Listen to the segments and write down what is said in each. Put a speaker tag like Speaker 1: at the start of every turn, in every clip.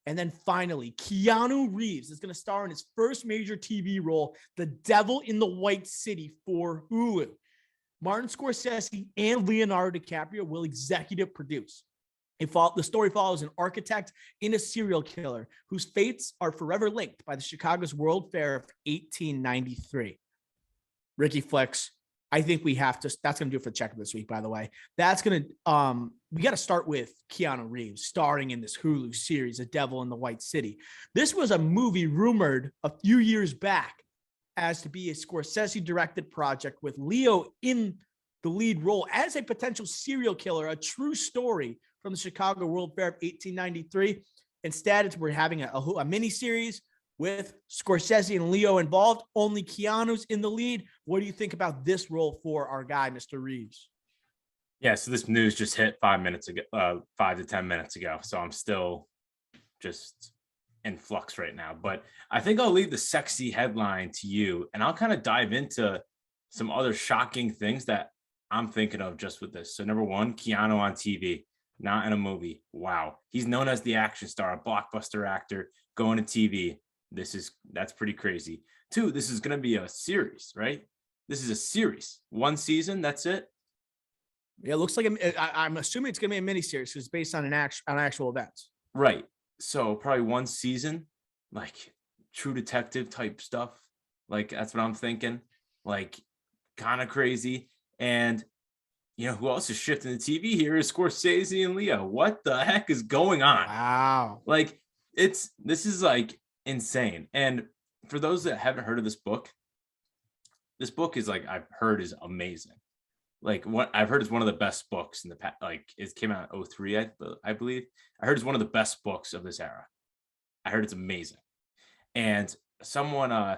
Speaker 1: And then finally, Keanu Reeves is going to star in his first major TV role, The Devil in the White City, for Hulu. Martin Scorsese and Leonardo DiCaprio will executive produce. The story follows an architect and a serial killer whose fates are forever linked by the Chicago's World Fair of 1893. Ricky Flicks, I think we have to, that's going to do it for the check this week, by the way. That's going to, we got to start with Keanu Reeves starring in this Hulu series, A Devil in the White City. This was a movie rumored a few years back as to be a Scorsese directed project with Leo in the lead role as a potential serial killer, a true story from the Chicago World Fair of 1893. Instead, we're having a mini series with Scorsese and Leo involved. Only Keanu's in the lead. What do you think about this role for our guy, Mr. Reeves?
Speaker 2: Yeah, so this news just hit 5 to 10 minutes ago. So I'm still just in flux right now. But I think I'll leave the sexy headline to you, and I'll kind of dive into some other shocking things that I'm thinking of just with this. So number one, Keanu on TV, not in a movie. Wow. He's known as the action star, a blockbuster actor going to TV. That's pretty crazy. Two, this is going to be a series, right? This is a series. One season, that's it.
Speaker 1: Yeah, it looks like I'm assuming it's going to be a mini series because it's based on actual events.
Speaker 2: Right. So probably one season, like True Detective type stuff. Like that's what I'm thinking. Like kind of crazy. And you know who else is shifting the TV here is Scorsese and Leo. What the heck is going on?
Speaker 1: Wow.
Speaker 2: Like this is like insane. And for those that haven't heard of this book is like I've heard is amazing. Like what I've heard is one of the best books in the past. Like it came out in 2003, I believe. I heard it's one of the best books of this era. I heard it's amazing. And someone, I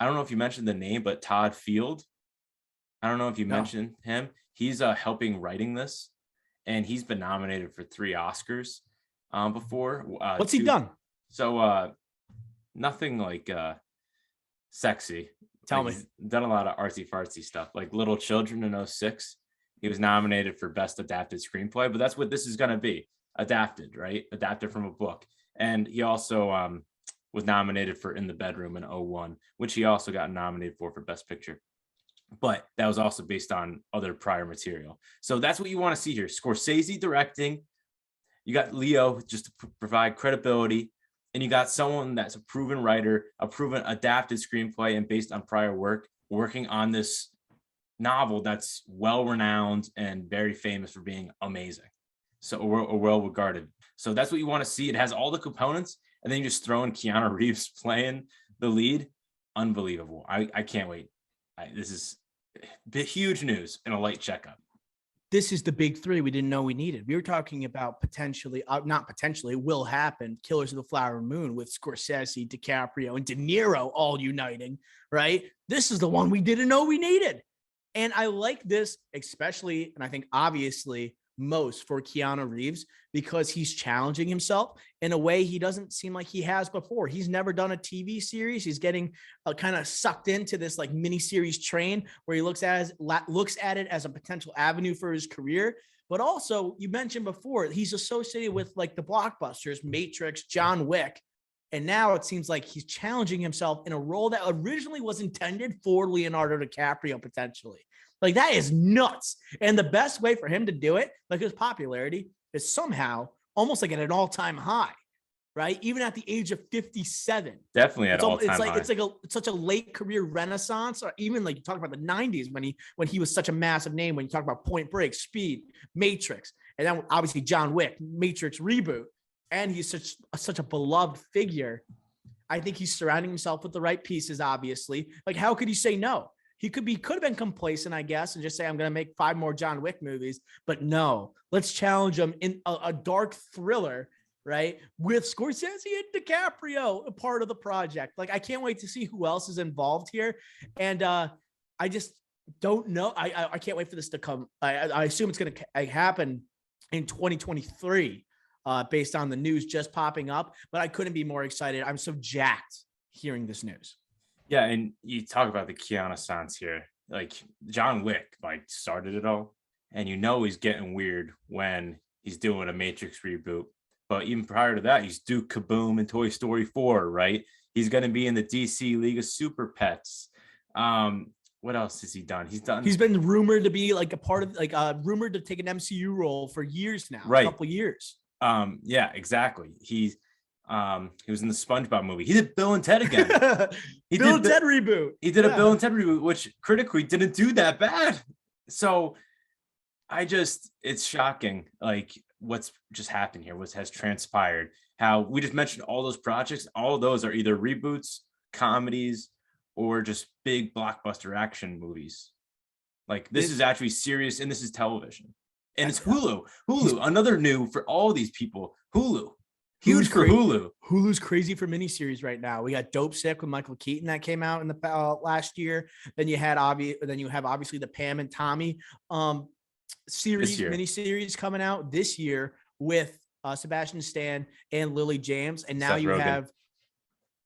Speaker 2: don't know if you mentioned the name, but Todd Field. I don't know if you mentioned him. He's helping writing this, and he's been nominated for 3 Oscars before.
Speaker 1: What's he done?
Speaker 2: So nothing like sexy.
Speaker 1: Tell
Speaker 2: me.
Speaker 1: He's
Speaker 2: done a lot of artsy fartsy stuff, like Little Children in 2006. He was nominated for Best Adapted Screenplay, but that's what this is going to be. Adapted, right? Adapted from a book. And he also was nominated for In the Bedroom in 2001, which he also got nominated for Best Picture. But that was also based on other prior material. So that's what you want to see here. Scorsese directing. You got Leo just to provide credibility. And you got someone that's a proven writer, a proven adapted screenplay and based on prior work, working on this novel that's well-renowned and very famous for being amazing. So or well-regarded. So that's what you want to see. It has all the components. And then you just throw in Keanu Reeves playing the lead. Unbelievable. I can't wait. This is huge news and a light checkup.
Speaker 1: This is the big 3 we didn't know we needed. We were talking about potentially, not potentially, will happen, Killers of the Flower Moon with Scorsese, DiCaprio, and De Niro all uniting, right? This is the one we didn't know we needed. And I like this, especially, and I think obviously most for Keanu Reeves, because he's challenging himself in a way he doesn't seem like he has before. He's never done a TV series. He's getting kind of sucked into this like mini series train where he looks at it as a potential avenue for his career. But also, you mentioned before, he's associated with like the blockbusters, Matrix, John Wick. And now it seems like he's challenging himself in a role that originally was intended for Leonardo DiCaprio potentially. Like that is nuts. And the best way for him to do it, like his popularity, is somehow almost like at an all-time high, right? Even at the age of 57.
Speaker 2: Definitely at all-time high.
Speaker 1: It's such a late career renaissance, or even like you talk about the 90s when he was such a massive name, when you talk about Point Break, Speed, Matrix, and then obviously John Wick, Matrix reboot. And he's such a beloved figure. I think he's surrounding himself with the right pieces, obviously. Like, how could he say no? He could have been complacent, I guess, and just say, I'm going to make 5 more John Wick movies. But no, let's challenge him in a dark thriller, right? With Scorsese and DiCaprio, a part of the project. Like, I can't wait to see who else is involved here. And I just don't know. I can't wait for this to come. I assume it's going to happen in 2023 based on the news just popping up. But I couldn't be more excited. I'm so jacked hearing this news.
Speaker 2: Yeah, and you talk about the Keanu Sans here. Like John Wick, like started it all, and you know he's getting weird when he's doing a Matrix reboot. But even prior to that, he's Duke Kaboom in Toy Story 4, right? He's going to be in the DC League of Super Pets. What else has he done?
Speaker 1: He's been rumored to be like a part of, like, rumored to take an MCU role for years now,
Speaker 2: right?
Speaker 1: A couple years.
Speaker 2: Yeah, exactly. He was in the SpongeBob movie. He did Bill and Ted again.
Speaker 1: Bill and Ted reboot.
Speaker 2: He did a Bill and Ted reboot, which critically didn't do that bad. So it's shocking, like what's just happened here, what has transpired. How we just mentioned all those projects, all of those are either reboots, comedies, or just big blockbuster action movies. Like this is actually serious, and this is television. And it's Hulu. Another new for all these people. Hulu. Huge for Hulu.
Speaker 1: Hulu's crazy for miniseries right now. We got Dope Sick with Michael Keaton that came out in the last year. Then you have obviously the Pam and Tommy miniseries coming out this year with Sebastian Stan and Lily James. And now have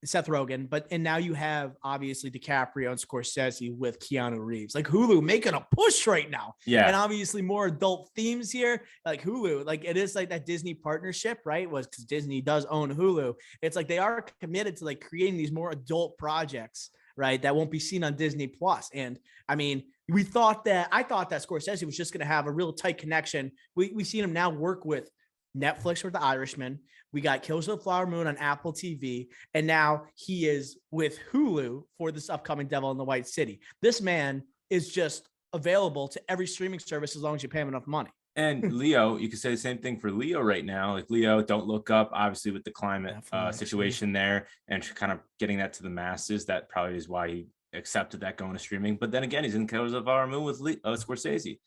Speaker 1: Seth Rogen, and now you have obviously DiCaprio and Scorsese with Keanu Reeves. Like Hulu making a push right now.
Speaker 2: Yeah.
Speaker 1: And obviously more adult themes here. Like Hulu, like it is like that Disney partnership, right? Was because Disney does own Hulu. It's like they are committed to like creating these more adult projects, right? That won't be seen on Disney Plus. And I mean, I thought that Scorsese was just going to have a real tight connection. We've seen him now work with Netflix with The Irishman. We got Killers of the Flower Moon on Apple TV. And now he is with Hulu for this upcoming Devil in the White City. This man is just available to every streaming service as long as you pay him enough money.
Speaker 2: And Leo, you could say the same thing for Leo right now. Like Leo, Don't Look Up, obviously with the climate situation there and kind of getting that to the masses. That probably is why he accepted that going to streaming. But then again, he's in Killers of the Flower Moon with Scorsese.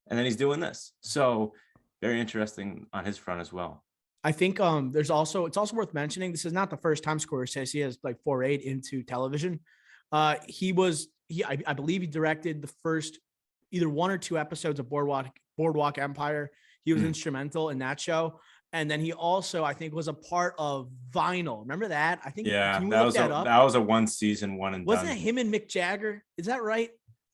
Speaker 2: And then he's doing this. So very interesting on his front as well.
Speaker 1: I think it's also worth mentioning, this is not the first time Scorsese has like forayed into television. I believe he directed the first either one or two episodes of Boardwalk Empire. He was instrumental in that show. And then he also, I think, was a part of Vinyl. Remember that? I think
Speaker 2: that was a one season, one and
Speaker 1: wasn't
Speaker 2: done.
Speaker 1: it him and Mick Jagger? Is that right?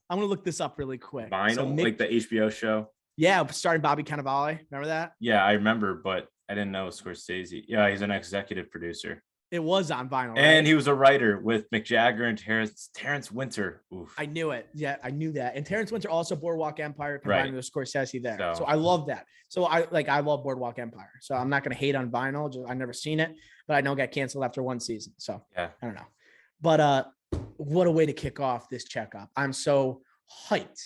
Speaker 1: I'm gonna look this up really quick.
Speaker 2: Vinyl, like the HBO show.
Speaker 1: Yeah, starring Bobby Cannavale. Remember that?
Speaker 2: Yeah, I remember, but I didn't know Scorsese. Yeah, he's an executive producer.
Speaker 1: It was on Vinyl, right?
Speaker 2: And he was a writer with Mick Jagger and Terrence Winter. Oof.
Speaker 1: I knew it. Yeah, I knew that. And Terrence Winter also Boardwalk Empire combined with Scorsese there. So I love that. So I love Boardwalk Empire. So I'm not going to hate on Vinyl. I've never seen it, but I know it got canceled after one season. So yeah, I don't know. But what a way to kick off this checkup. I'm so hyped